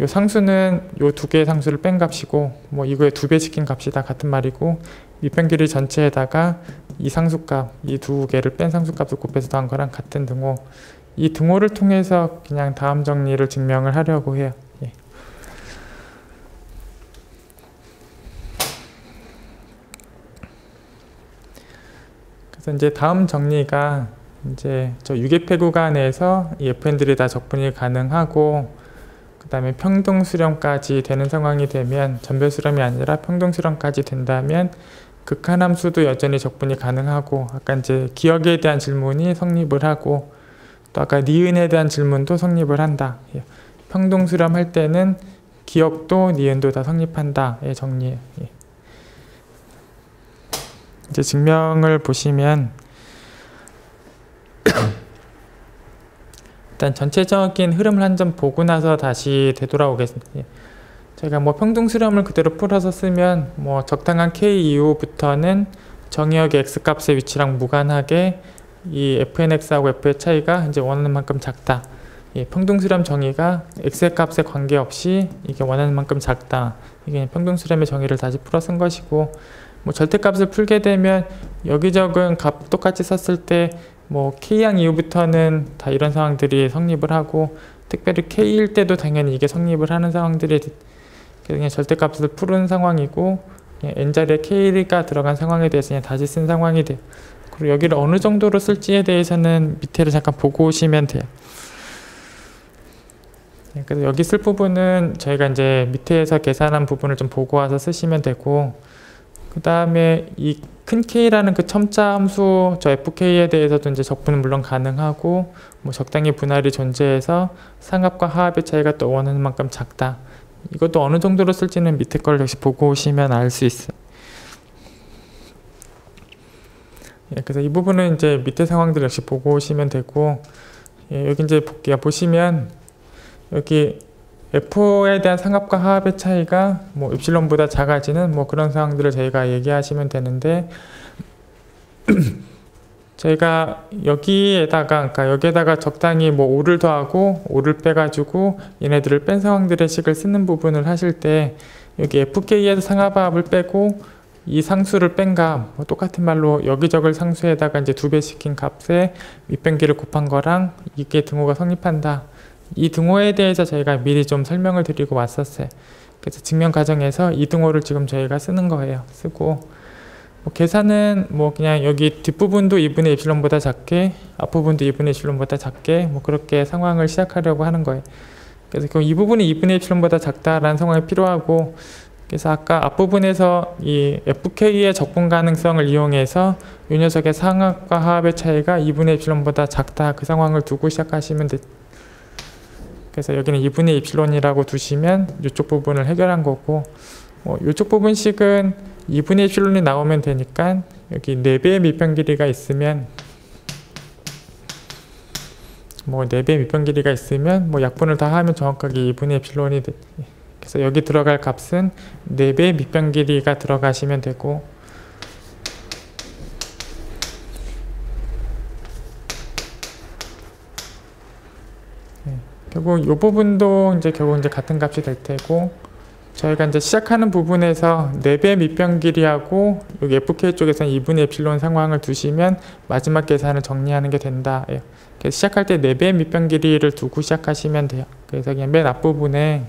요 상수는 요 두 개의 상수를 뺀 값이고 뭐 이거에 2배 시킨 값이 다 같은 말이고 밑변 길이 전체에다가 이 상수값 이 두 개를 뺀 상수값을 곱해서 더한 거랑 같은 등호 이 등호를 통해서 그냥 다음 정리를 증명을 하려고 해요. 예. 그래서 이제 다음 정리가 이제 저 유기폐 구간에서 이 fn들이 다 적분이 가능하고 그 다음에 평등수렴까지 되는 상황이 되면 전별수렴이 아니라 평등수렴까지 된다면 극한함수도 여전히 적분이 가능하고 아까 이제 기억에 대한 질문이 성립을 하고 또 아까 니은에 대한 질문도 성립을 한다. 평등수렴 할 때는 기억도 니은도 다 성립한다. 의 정리예요. 이제 증명을 보시면 일단 전체적인 흐름을 한 점 보고 나서 다시 되돌아오겠습니다. 제가 뭐 평등수렴을 그대로 풀어서 쓰면 뭐 적당한 k 이후부터는 정의역의 x값의 위치랑 무관하게 이 fnx하고 f의 차이가 이제 원하는 만큼 작다. 평등수렴 정의가 x의 값에 관계없이 이게 원하는 만큼 작다. 이게 평등수렴의 정의를 다시 풀어 쓴 것이고 뭐 절대값을 풀게 되면 여기저기 값 똑같이 썼을 때 뭐 k양 이후부터는 다 이런 상황들이 성립을 하고 특별히 k일 때도 당연히 이게 성립을 하는 상황들이 그냥 절대값을 푸는 상황이고 n자리에 k가 들어간 상황에 대해서 그냥 다시 쓴 상황이 돼요. 그리고 여기를 어느 정도로 쓸지에 대해서는 밑에를 잠깐 보고 오시면 돼요. 그래서 여기 쓸 부분은 저희가 이제 밑에서 계산한 부분을 좀 보고 와서 쓰시면 되고 그 다음에 이 큰 K라는 그 첨자 함수 저 FK에 대해서도 이제 적분은 물론 가능하고 뭐 적당히 분할이 존재해서 상합과 하합의 차이가 또 원하는 만큼 작다. 이것도 어느 정도로 쓸지는 밑에 걸 역시 보고 오시면 알 수 있어요. 그래서 이 부분은 이제 밑에 상황들 역시 보고 오시면 되고 여기 이제 볼게요. 보시면 여기 F에 대한 상합과 하합의 차이가 뭐 입실론보다 작아지는 뭐 그런 상황들을 저희가 얘기하시면 되는데 저희가 여기에다가 적당히 뭐 5를 더하고 5를 빼가지고 얘네들을 뺀 상황들의 식을 쓰는 부분을 하실 때 여기 FK에서 상하합을 빼고 이 상수를 뺀 값, 뭐 똑같은 말로 여기저기 상수에다가 이제 2배 시킨 값에 밑변기를 곱한 거랑 이게 등호가 성립한다. 이 등호에 대해서 저희가 미리 좀 설명을 드리고 왔었어요. 그래서 증명 과정에서 이 등호를 지금 저희가 쓰는 거예요. 쓰고 뭐 계산은 뭐 그냥 여기 뒷부분도 2분의 입실론보다 작게 앞부분도 2분의 입실론보다 작게 뭐 그렇게 상황을 시작하려고 하는 거예요. 그래서 이 부분이 2분의 입실론보다 작다라는 상황이 필요하고 그래서 아까 앞부분에서 이 FK의 적분 가능성을 이용해서 이 녀석의 상합과 하합의 차이가 2분의 입실론보다 작다 그 상황을 두고 시작하시면 돼. 그래서 여기는 2분의 입실론이라고 두시면 이쪽 부분을 해결한 거고 이쪽 부분식은 2분의 입실론이 나오면 되니까 여기 4배의 밑변 길이가 있으면 뭐 4배의 밑변 길이가 있으면 뭐 약분을 다 하면 정확하게 2분의 입실론이 돼. 그래서 여기 들어갈 값은 4배의 밑변 길이가 들어가시면 되고 결국 이 부분도 결국 같은 값이 될 테고 저희가 이제 시작하는 부분에서 4배 밑변 길이하고 여기 FK 쪽에서는 2분의 입실론 상황을 두시면 마지막 계산을 정리하는 게 된다. 그래서 시작할 때 4배 밑변 길이를 두고 시작하시면 돼요. 그래서 그냥 맨 앞부분에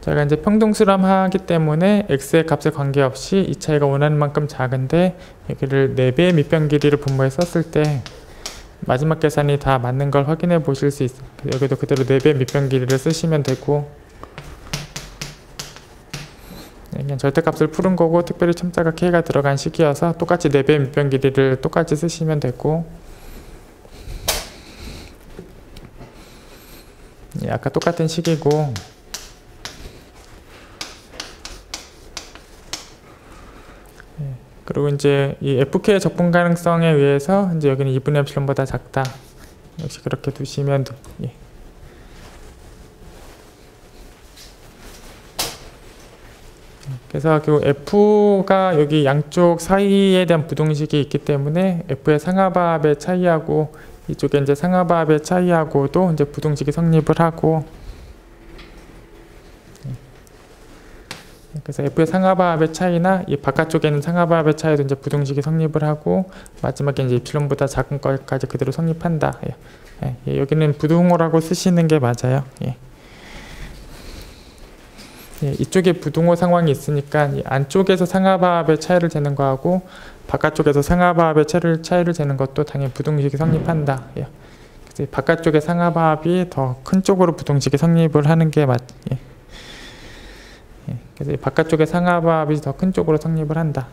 저희가 이제 평등수렴하기 때문에 x의 값에 관계없이 이 차이가 원하는 만큼 작은데 여기를 4배의 밑변 길이를 분모에 썼을 때 마지막 계산이 다 맞는 걸 확인해 보실 수 있어요. 여기도 그대로 4배의 밑변 길이를 쓰시면 되고 그냥 절대값을 푸른 거고 특별히 첨자가 k가 들어간 식이어서 똑같이 4배의 밑변 길이를 똑같이 쓰시면 되고 아까 똑같은 식이고 그리고 이제 이 FK의 적분 가능성에 의해서 이제 여기는 2분의 입실론보다 작다. 역시 그렇게 두시면 그래서 결국 F가 여기 양쪽 사이에 대한 부동식이 있기 때문에 F의 상하합의 차이하고 이쪽에 이제 상하합의 차이하고도 이제 부동식이 성립을 하고 그래서 F의 상하합의 차이나 이 바깥쪽에 있는 상하합의 차이도 이제 부동식이 성립을 하고 마지막에 이제 입실론보다 작은 것까지 그대로 성립한다. 여기는 부등호라고 쓰시는 게 맞아요. 이쪽에 부등호 상황이 있으니까 이 안쪽에서 상하합의 차이를 재는 거하고 바깥쪽에서 상하합의 차이를 재는 것도 당연히 부동식이 성립한다. 그래서 바깥쪽의 상하합이 더 큰 쪽으로 부동식이 성립을 하는 게 그래서 바깥쪽의 상하합이 더 큰 쪽으로 성립을 한다.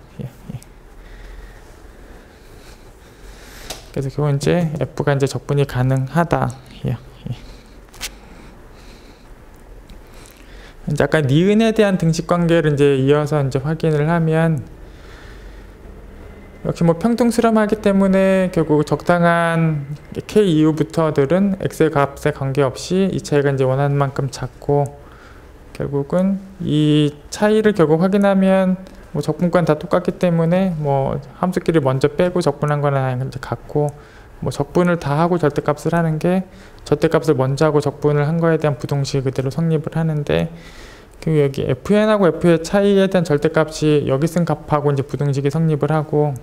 그래서 결국 이제 F가 이제 적분이 가능하다. 이제 아까 니은에 대한 등식 관계를 이제 이어서 이제 확인을 하면 역시 뭐 평등수렴하기 때문에 결국 적당한 k 이후부터들은 x의 값에 관계없이 이 차이가 이제 원하는 만큼 작고 결국은 이 차이를 결국 확인하면 뭐 적분권 다 똑같기 때문에 뭐 함수끼리 먼저 빼고 적분한 거는 이제 같고 뭐 적분을 다 하고 절대값을 하는 게 절대값을 먼저 하고 적분을 한 거에 대한 부동식이 그대로 성립을 하는데 그 여기 fn하고 f의 차이에 대한 절대값이 여기 쓴 값하고 이제 부동식이 성립을 하고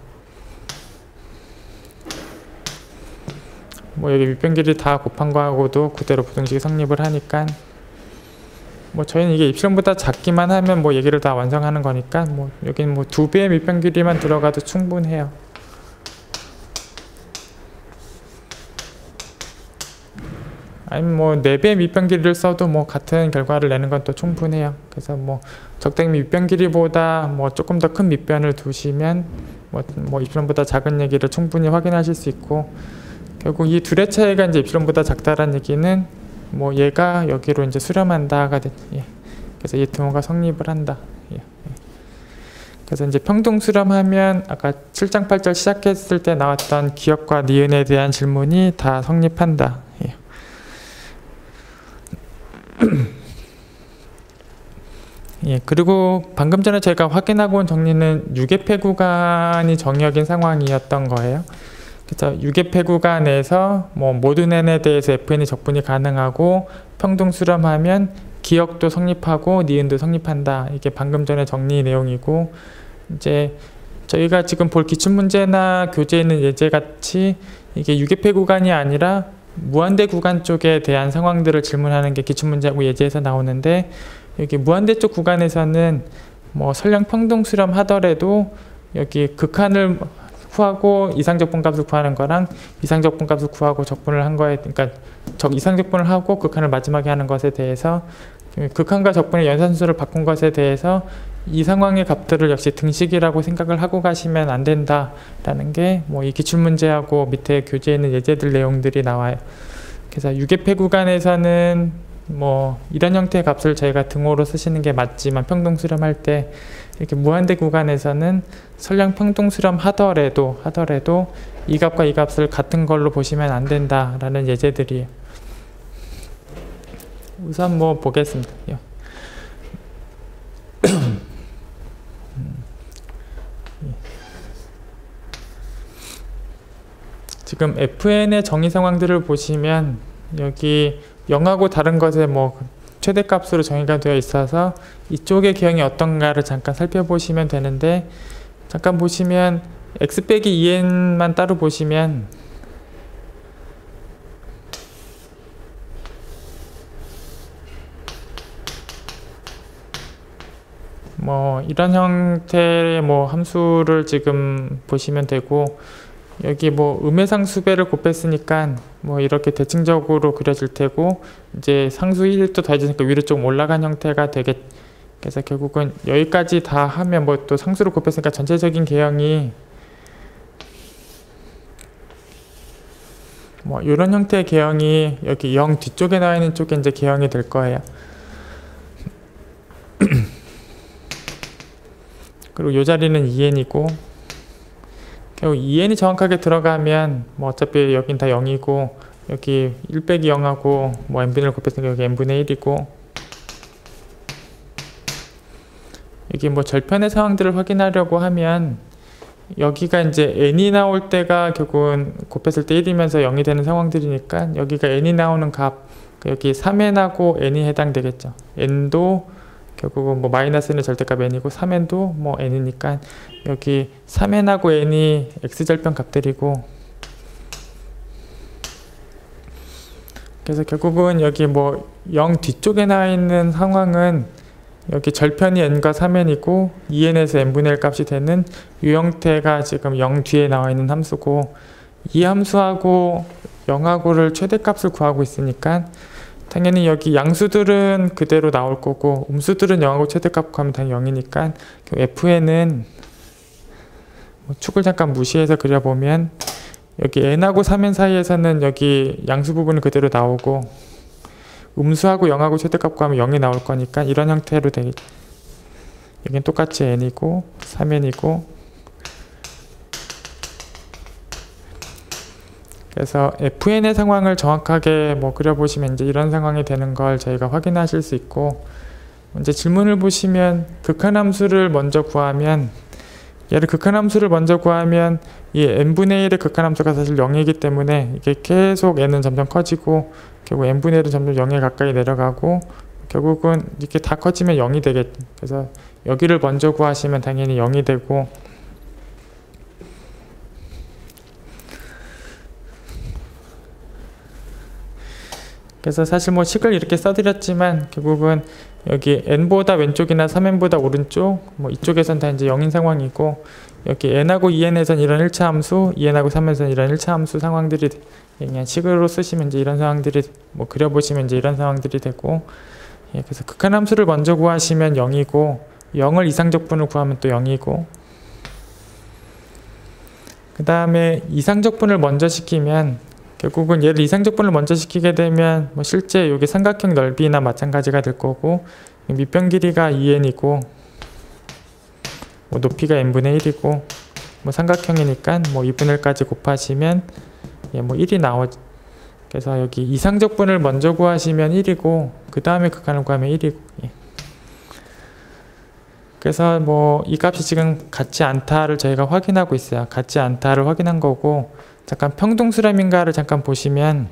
뭐 여기 밑변 길이 다 곱한 거하고도 그대로 부동식이 성립을 하니까 뭐 저희는 이게 입실론보다 작기만 하면 뭐 얘기를 다 완성하는 거니까 뭐 여기는 뭐 2배의 밑변 길이만 들어가도 충분해요. 아니면 뭐 4배의 밑변 길이를 써도 뭐 같은 결과를 내는 건 또 충분해요. 그래서 뭐 적당히 밑변 길이보다 뭐 조금 더 큰 밑변을 두시면 뭐 입실론보다 작은 얘기를 충분히 확인하실 수 있고 결국 이 둘의 차이가 이제 입실론보다 작다라는 얘기는 뭐 얘가 여기로 이제 수렴한다가 그래서 이 등호가 성립을 한다. 그래서 이제 평등 수렴하면 아까 7장 8절 시작했을 때 나왔던 기업과 니은에 대한 질문이 다 성립한다. 예. 예, 그리고 방금 전에 제가 확인하고 온 정리는 유계폐 구간이 정의역인 상황이었던 거예요. 그래서 유계폐 구간에서 뭐 모든 n에 대해서 fn이 적분이 가능하고 평등 수렴하면 기역도 성립하고 니은도 성립한다. 이게 방금 전에 정리 내용이고, 이제 저희가 지금 볼 기출문제나 교재에 있는 예제 같이 이게 유계폐 구간이 아니라 무한대 구간 쪽에 대한 상황들을 질문하는 게 기출문제하고 예제에서 나오는데, 여기 무한대 쪽 구간에서는 뭐 설령 평등 수렴하더라도 여기 극한을 구하고 이상적분값을 구하는 거랑 이상적분값을 구하고 적분을 한 거에, 그러니까 이상적분을 하고 극한을 마지막에 하는 것에 대해서 극한과 적분의 연산수를 바꾼 것에 대해서 이 상황의 값들을 역시 등식이라고 생각을 하고 가시면 안 된다라는 게 뭐 이 기출문제하고 밑에 교재에 있는 예제들 내용들이 나와요. 그래서 유계폐 구간에서는 뭐 이런 형태의 값을 저희가 등호로 쓰시는 게 맞지만 평등 수렴할 때 이렇게 무한대 구간에서는 설령 평등 수렴하더라도 이 값과 이 값을 같은 걸로 보시면 안 된다라는 예제들이에요. 우선 뭐 보겠습니다. 지금 fn의 정의 상황들을 보시면 여기 0하고 다른 것에 뭐 최대값으로 정의가 되어 있어서 이쪽의 기형이 어떤가를 잠깐 살펴보시면 되는데, 잠깐 보시면 x 빼기 2n만 따로 보시면 뭐 이런 형태의 뭐 함수를 지금 보시면 되고, 여기 뭐 음해상수배를 곱했으니까 뭐 이렇게 대칭적으로 그려질 테고, 이제 상수 1도 더해지니까 위로 좀 올라간 형태가 되겠. 그래서 결국은 여기까지 다 하면 뭐 또 상수를 곱했으니까 전체적인 개형이 뭐 이런 형태의 개형이 여기 0 뒤쪽에 나와 있는 쪽에 이제 개형이 될 거예요. 그리고 이 자리는 2n이고, 결국 2n이 정확하게 들어가면 뭐 어차피 여긴 다 0이고, 여기 1 빼기 0하고 뭐 n분을 곱했으니까 여기 n분의 1이고, 여기 뭐 절편의 상황들을 확인하려고 하면 여기가 이제 n이 나올 때가 결국은 곱했을 때 1이면서 0이 되는 상황들이니까 여기가 n이 나오는 값, 여기 3n하고 n이 해당되겠죠. n도 결국은 뭐 마이너스는 절대값 n이고 3n도 뭐 n이니까 여기 3n하고 n이 x절편 값들이고, 그래서 결국은 여기 뭐 0 뒤쪽에 나와 있는 상황은 여기 절편이 n과 3n이고 2n에서 n분의 1 값이 되는 이 형태가 지금 0 뒤에 나와 있는 함수고, 이 함수하고 0하고를 최대값을 구하고 있으니까 당연히 여기 양수들은 그대로 나올 거고 음수들은 0하고 최대값 구하면 당연히 0이니까 fn은 뭐 축을 잠깐 무시해서 그려보면 여기 n하고 3n 사이에서는 여기 양수 부분은 그대로 나오고 음수하고 0하고 최대값 구하면 0이 나올 거니까 이런 형태로 되겠죠. 여긴 똑같이 n이고 3n이고, 그래서 fn의 상황을 정확하게 뭐 그려보시면 이제 이런 상황이 되는 걸 저희가 확인하실 수 있고, 이제 질문을 보시면 극한함수를 먼저 구하면, 얘를 극한함수를 먼저 구하면 이 n분의 1의 극한함수가 사실 0이기 때문에 이게 계속 n은 점점 커지고 결국 n분의 1은 점점 0에 가까이 내려가고 결국은 이렇게 다 커지면 0이 되겠죠. 그래서 여기를 먼저 구하시면 당연히 0이 되고, 그래서 사실 뭐 식을 이렇게 써드렸지만 결국은 여기 n보다 왼쪽이나 3n보다 오른쪽 뭐 이쪽에선 다 이제 0인 상황이고, 여기 n하고 2n에선 이런 1차 함수, 2n하고 3n에선 이런 1차 함수 상황들이 그냥 식으로 쓰시면 이제 이런 상황들이 뭐 그려보시면 이제 이런 상황들이 되고, 예, 그래서 극한함수를 먼저 구하시면 0이고 0을 이상적분을 구하면 또 0이고, 그 다음에 이상적분을 먼저 시키면 결국은 얘를 이상적분을 먼저 시키게 되면 뭐 실제 여기 삼각형 넓이나 마찬가지가 될 거고, 밑변 길이가 2n이고 뭐 높이가 n분의 1이고 뭐 삼각형이니까 뭐 2분의 1까지 곱하시면 예, 뭐 1이 나오죠. 그래서 여기 이상적분을 먼저 구하시면 1이고 그 다음에 극한을 구하면 1이고 예. 그래서 뭐 이 값이 지금 같지 않다를 저희가 확인하고 있어요. 같지 않다를 확인한 거고 잠깐 평등수렴인가를 잠깐 보시면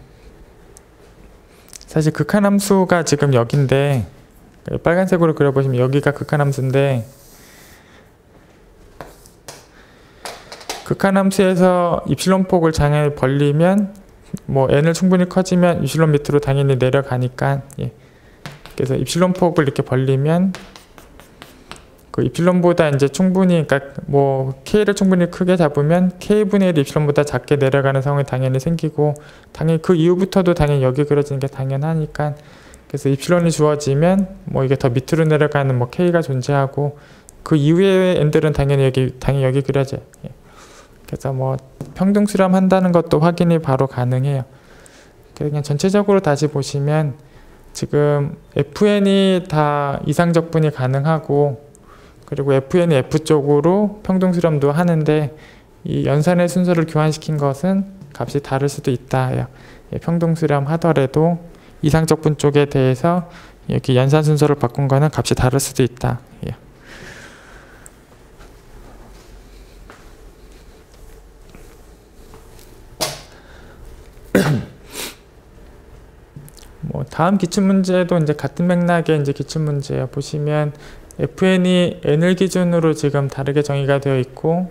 사실 극한함수가 지금 여긴데 빨간색으로 그려보시면 여기가 극한함수인데 극한함수에서 입실론폭을 당연히 벌리면 뭐 n을 충분히 커지면 입실론 밑으로 당연히 내려가니까 예. 그래서 입실론폭을 이렇게 벌리면 그 입실론보다 이제 충분히 그러니까 뭐 k를 충분히 크게 잡으면 k분의 1이 입실론보다 작게 내려가는 상황이 당연히 생기고 당연히 그 이후부터도 당연히 여기 그려지는 게 당연하니까 그래서 입실론이 주어지면 뭐 이게 더 밑으로 내려가는 뭐 k가 존재하고 그 이후의 n들은 당연히 여기 그려져요. 예. 그래서 뭐 평등수렴 한다는 것도 확인이 바로 가능해요. 그냥 전체적으로 다시 보시면 지금 fn이 다 이상적분이 가능하고 그리고 fn이 f 쪽으로 평등수렴도 하는데 이 연산의 순서를 교환시킨 것은 값이 다를 수도 있다. 예, 평등수렴 하더라도 이상적분 쪽에 대해서 여기 연산 순서를 바꾼 거는 값이 다를 수도 있다. 예. 뭐 다음 기출문제도 이제 같은 맥락의 이제 기출문제예요. 보시면 fn이 n을 기준으로 지금 다르게 정의가 되어 있고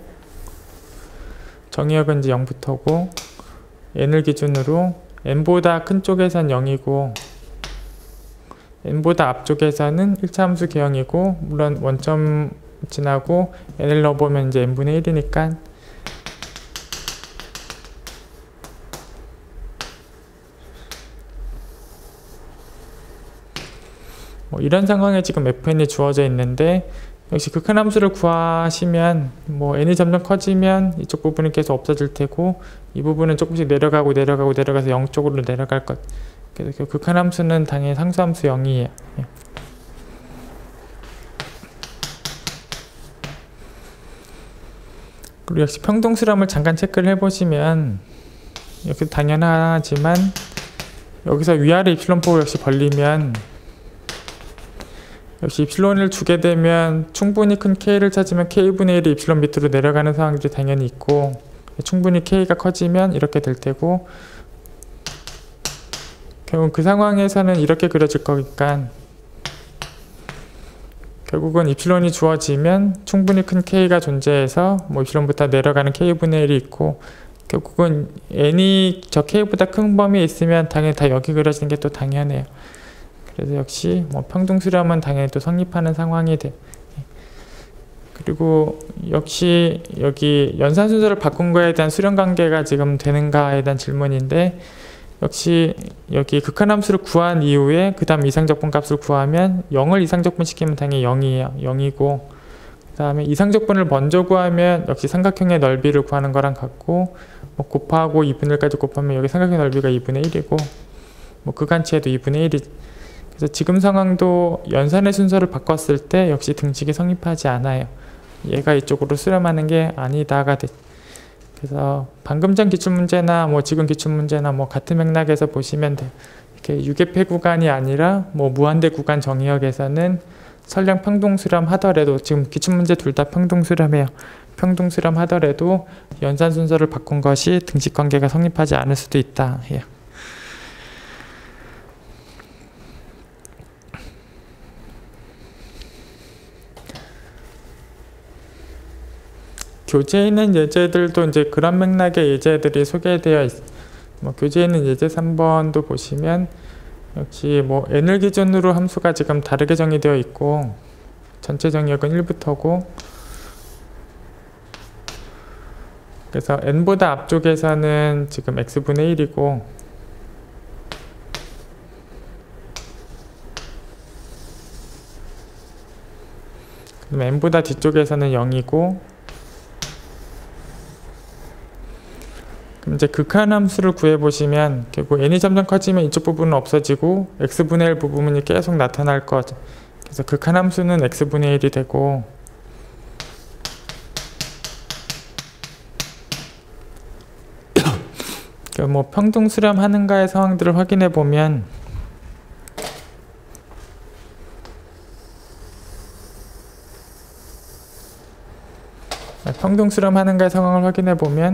정의역은 이제 0부터고 n을 기준으로 n보다 큰 쪽에선 0이고 n보다 앞쪽에서는 1차 함수 개형이고 물론 원점 지나고 n을 넣어보면 이제 n분의 1이니까 뭐 이런 상황에 지금 fn이 주어져 있는데 역시 극한함수를 구하시면 뭐 n이 점점 커지면 이쪽 부분이 계속 없어질 테고 이 부분은 조금씩 내려가서 0 쪽으로 내려갈 것. 그래서 극한함수는 당연히 상수함수 0이에요. 예. 그리고 역시 평등수렴을 잠깐 체크를 해보시면 여기 당연하지만 여기서 위아래 입실론폭을 역시 벌리면 역시 입실론을 주게 되면 충분히 큰 k를 찾으면 k분의 1이 입실론 밑으로 내려가는 상황들이 당연히 있고 충분히 k가 커지면 이렇게 될 테고 결국 그 상황에서는 이렇게 그려질 거니까 결국은 입실론이 주어지면 충분히 큰 k가 존재해서 뭐 입실론부터 내려가는 k분의 1이 있고 결국은 n이 저 k보다 큰 범위에 있으면 당연히 다 여기 그려지는 게 또 당연해요. 그래서 역시 뭐 평등수렴은 당연히 또 성립하는 상황이 돼. 그리고 역시 여기 연산 순서를 바꾼 거에 대한 수렴 관계가 지금 되는가에 대한 질문인데 역시 여기 극한함수를 구한 이후에 그 다음 이상적분 값을 구하면 0을 이상적분 시키면 당연히 0이에요. 0이고 그 다음에 이상적분을 먼저 구하면 역시 삼각형의 넓이를 구하는 거랑 같고 뭐 곱하고 2분의 1까지 곱하면 여기 삼각형 넓이가 2분의 1이고 뭐 극한치에도 2분의 1이 그래서 지금 상황도 연산의 순서를 바꿨을 때 역시 등식이 성립하지 않아요. 얘가 이쪽으로 수렴하는 게 아니다가 돼. 그래서 방금 전 기출문제나 뭐 지금 기출문제나 뭐 같은 맥락에서 보시면 돼. 이렇게 유계폐 구간이 아니라 뭐 무한대 구간 정의역에서는 설령 평등수렴 하더라도 지금 기출문제 둘 다 평등수렴해요. 평등수렴 하더라도 연산 순서를 바꾼 것이 등식 관계가 성립하지 않을 수도 있다. 예. 교재에 있는 예제들도 이제 그런 맥락의 예제들이 소개되어 있어요. 뭐 교재에 있는 예제 3번도 보시면 역시 뭐 n을 기준으로 함수가 지금 다르게 정의되어 있고 전체 정의역은 1부터고 그래서 n보다 앞쪽에서는 지금 x분의 1이고 그럼 n보다 뒤쪽에서는 0이고 그럼 이제 극한함수를 구해보시면 결국 n이 점점 커지면 이쪽 부분은 없어지고 x분의 1 부분이 계속 나타날 거죠. 그래서 극한함수는 x분의 1이 되고 뭐 평등 수렴하는가의 상황들을 확인해 보면 평등 수렴하는가의 상황을 확인해 보면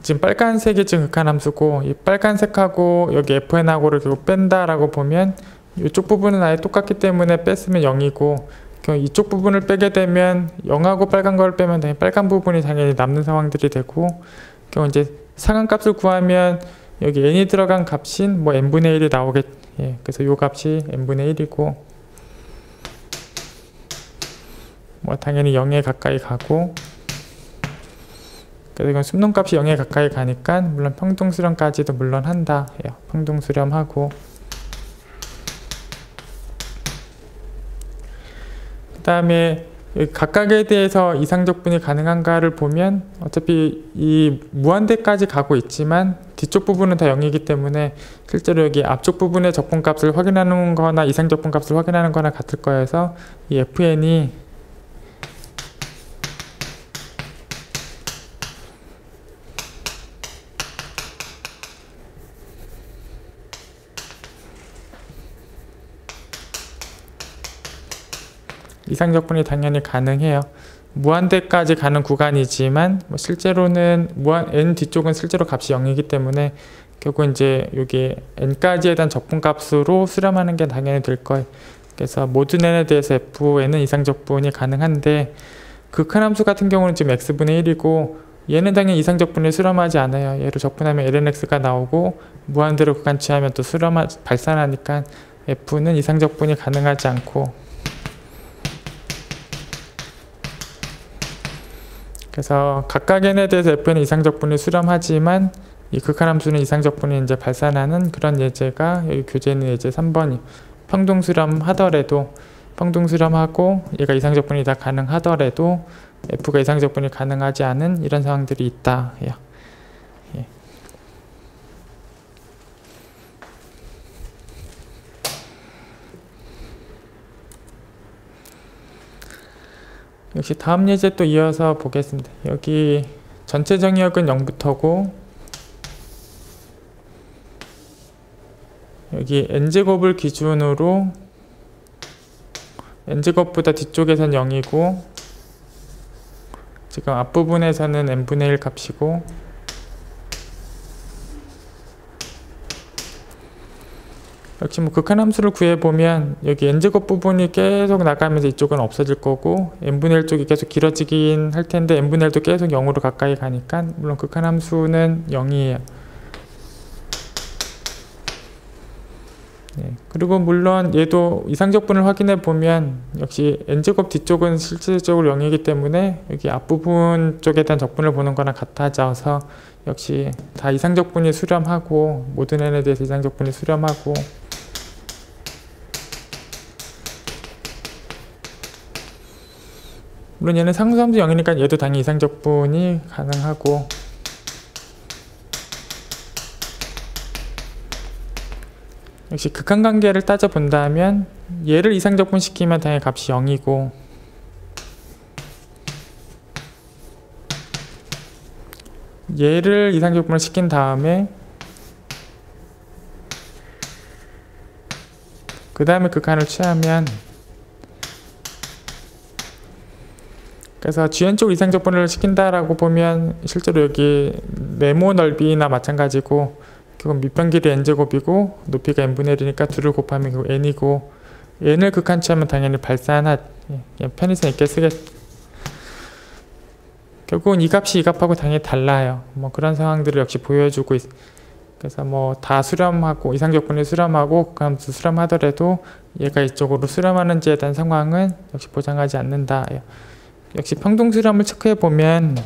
지금 빨간색이 지금 극한함수고 이 빨간색하고 여기 FN하고를 결국 뺀다라고 보면 이쪽 부분은 아예 똑같기 때문에 뺐으면 0이고 이쪽 부분을 빼게 되면 0하고 빨간 걸 빼면 당연히 빨간 부분이 당연히 남는 상황들이 되고 이제 상한값을 구하면 여기 n이 들어간 값인 뭐 n분의 1이 나오겠. 예, 그래서 이 값이 n분의 1이고 뭐 당연히 0에 가까이 가고 그래서 이건 숨놈값이 0에 가까이 가니까 물론 평등수렴까지도 물론 한다. 예, 평등수렴하고 그 다음에 각각에 대해서 이상적분이 가능한가를 보면 어차피 이 무한대까지 가고 있지만 뒤쪽 부분은 다 0이기 때문에 실제로 여기 앞쪽 부분의 적분값을 확인하는 거나 이상적분값을 확인하는 거나 같을 거여서 이 fn이 이상적분이 당연히 가능해요. 무한대까지 가는 구간이지만 뭐 실제로는 n 뒤쪽은 실제로 값이 0이기 때문에 결국 이제 여기 n까지에 대한 적분값으로 수렴하는 게 당연히 될 거예요. 그래서 모든 n에 대해서 fn은 이상적분이 가능한데 극한함수 같은 경우는 지금 x분의 1이고 얘는 당연히 이상적분을 수렴하지 않아요. 얘를 적분하면 lnx가 나오고 무한대로 극한치하면 또 발산하니까 f는 이상적분이 가능하지 않고 그래서 각각 n에 대해서 f는 이상적분이 수렴하지만 이 극한함수는 이상적분이 이제 발산하는 그런 예제가 여기 교재는 예제 3번이 평등수렴하더라도 평등수렴하고 얘가 이상적분이 다 가능하더라도 f가 이상적분이 가능하지 않은 이런 상황들이 있다 해요. 예. 역시 다음 예제 또 이어서 보겠습니다. 여기 전체 정의역은 0부터고 여기 n제곱을 기준으로 n제곱보다 뒤쪽에선 0이고 지금 앞부분에서는 n분의 1 값이고 역시 뭐 극한함수를 구해보면 여기 n제곱 부분이 계속 나가면서 이쪽은 없어질 거고 n분의 1 쪽이 계속 길어지긴 할 텐데 n분의 1도 계속 0으로 가까이 가니까 물론 극한함수는 0이에요. 네. 그리고 물론 얘도 이상적분을 확인해 보면 역시 n제곱 뒤쪽은 실질적으로 0이기 때문에 여기 앞부분 쪽에 대한 적분을 보는 거나 같아져서 역시 다 이상적분이 수렴하고 모든 n에 대해서 이상적분이 수렴하고 물론 얘는 상수함수 0이니까 얘도 당연히 이상적분이 가능하고 역시 극한관계를 따져본다면 얘를 이상적분 시키면 당연히 값이 0이고 얘를 이상적분을 시킨 다음에 그 다음에 극한을 취하면 그래서 GN 쪽 이상적분을 시킨다라고 보면 실제로 여기 네모 넓이나 마찬가지고 그건 밑변 길이 n제곱이고 높이가 n분의 1이니까 2를 곱하면 결국 n이고 n을 극한치하면 당연히 발산하 편의성 있게 쓰겠 결국은 이 값이 이 값하고 당연히 달라요. 뭐 그런 상황들을 역시 보여주고 그래서 뭐 다 수렴하고 이상적분을 수렴하고 극한함수 수렴하더라도 얘가 이쪽으로 수렴하는지에 대한 상황은 역시 보장하지 않는다. 역시 평등수렴을 체크해 보면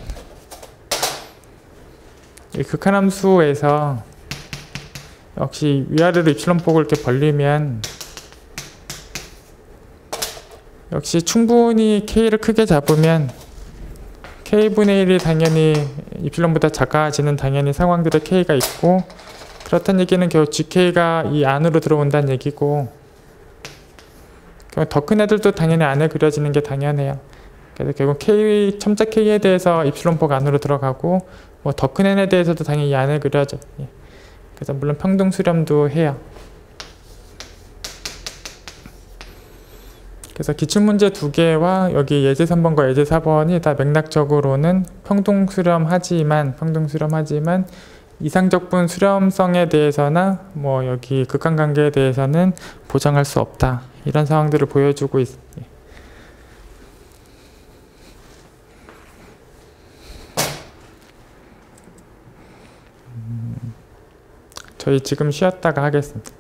이 극한함수에서 역시 위아래로 입실론 폭을 이렇게 벌리면 역시 충분히 K를 크게 잡으면 K분의 1이 당연히 입실론보다 작아지는 당연히 상황들의 K가 있고 그렇다는 얘기는 결국 GK가 이 안으로 들어온다는 얘기고 더 큰 애들도 당연히 안에 그려지는 게 당연해요. 그래서 결국 K, 첨자 K에 대해서 입실론폭 안으로 들어가고 뭐 더 큰 n에 대해서도 당연히 이 안을 그려줘. 예. 그래서 물론 평등 수렴도 해요. 그래서 기출문제 두 개와 여기 예제 3번과 예제 4번이 다 맥락적으로는 평등 수렴하지만 이상적분 수렴성에 대해서나 뭐 여기 극한관계에 대해서는 보장할 수 없다. 이런 상황들을 보여주고 있습니다. 저희 지금 쉬었다가 하겠습니다.